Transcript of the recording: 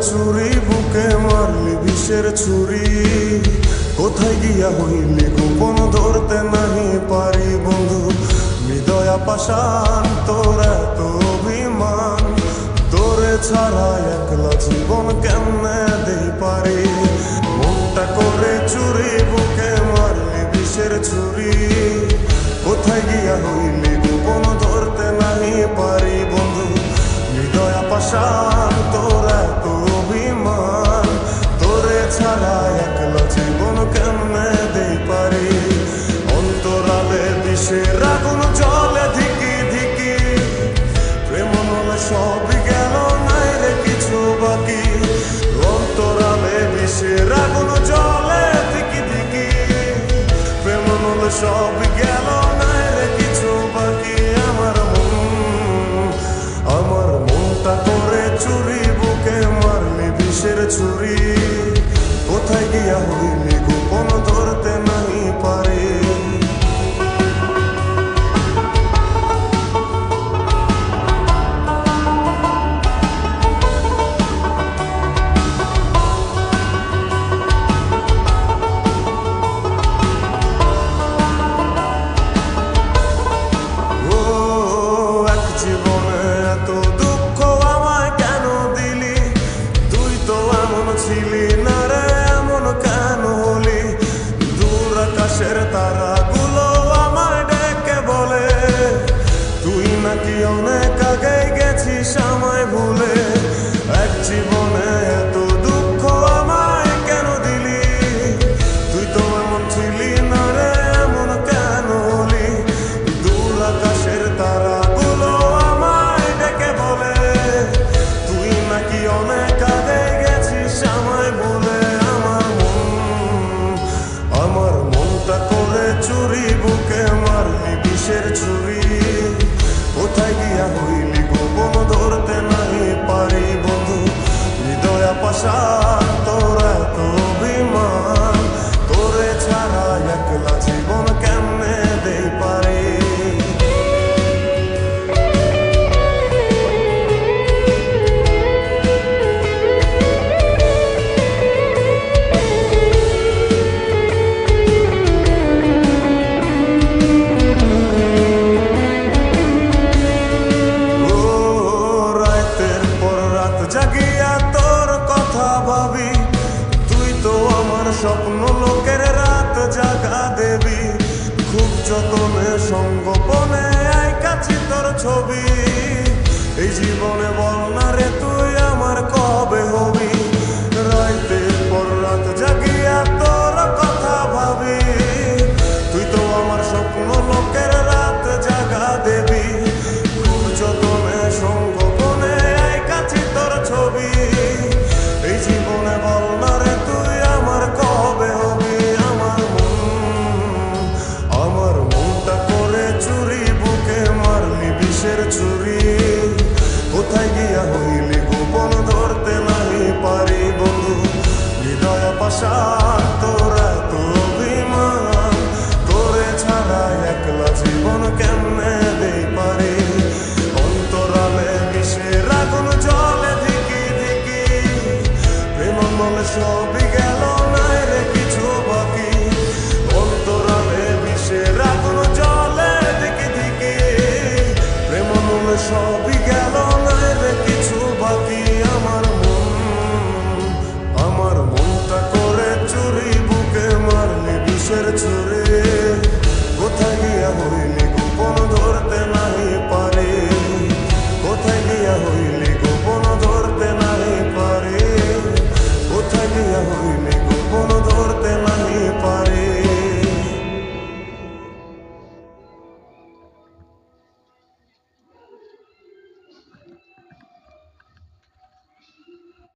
চুরি বুকে মারলি বিষের ছুরি, কোথায় গিয়া হইলি গোপন ধরতে নাহি পারি বন্ধু। হৃদয়া পাষাণ তোর এত অভিমান, তোরে ছাড়া একলা জীবন কেমনে দেই পারি। মনটা করে চুরি বুকে মারলি বিষের ছুরি, কোথায় গিয়া হইলি গোপন ধরতে নাহি পারি বন্ধু। হৃদয়া পাষাণ তোর এত অভিমান, তোরে ছাড়া একলা জীবন কেমনে দেই পারি। অন্তরালে বিষের আগুন জ্বলে ধিকি ধিকি, প্রেম মনে সবই গেল নাই রে কিছু বাকি। অন্তরালে বিষের আগুন জ্বলে ধিকি ধিকি, প্রেম মনে সবই গেল নাই রে কিছু বাকি। আমার মনটা করে চুরি বুকে মারলি বিষের ছুরি, কোথায় গিয়া হইলি গোপন ধরতে নাহি পারি। ছিলি না রে এমন কেন হলি, দূর আকাশের তারাগুলো আমায় ডেকে বলে, তুই নাকি অনেক আগে গেছিস আমায় ভুলে। এক জীবনে এত দুঃখ আমায় কেন দিলি, তুই তো এমন ছিলি না রে এমন কেন হলি। দূর আকাশের তারাগুলো আমায় ডেকে বলে, তুই নাকি অনেক আগে আমায় বলে। আমার মনটা করে চুরি বুকে মারলি বিষের ছুরি, কোথায় গিয়া হইলি গোপন ধরতে নাহি পারি বন্ধু। হৃদয়া পাষাণ তোর এত অভিমান, তোরে ছাড়া একলা জীবন কেমনে দেই পারি। জাগিয়া তোর কথা ভাবি, তুই তো আমার স্বপ্ন লোকের রাত জাগা দেবী। খুব যতনে সঙ্গোপনে আইকাছি তোর ছবি, এই জীবনে বল না রে তুই আমার কবে হবি। রাতের পর রাত জাগিয়া তোর কথা ভাবি, তুই তো আমার স্বপ্ন লোকের রাত জাগা দেবী। খুব যতনে সঙ্গোপনে আইকাছি তোর ছবি, এই জীবনে বল না রে তুই আমার কবে হবি। আমার মনটা করে চুরি বুকে মারলি বিষের ছুরি, কোথায় গিয়া হইলি গোপন ধরতে নাহি পারি বন্ধু। হৃদয়া পাষাণ তোর এত অভিমান, তোরে ছাড়া একলা জীবন কেমনে দেই পারি। অন্তরালে বিষের আগুন জ্বলে ধিকি ধিকি, প্রেম মনে সবই গেল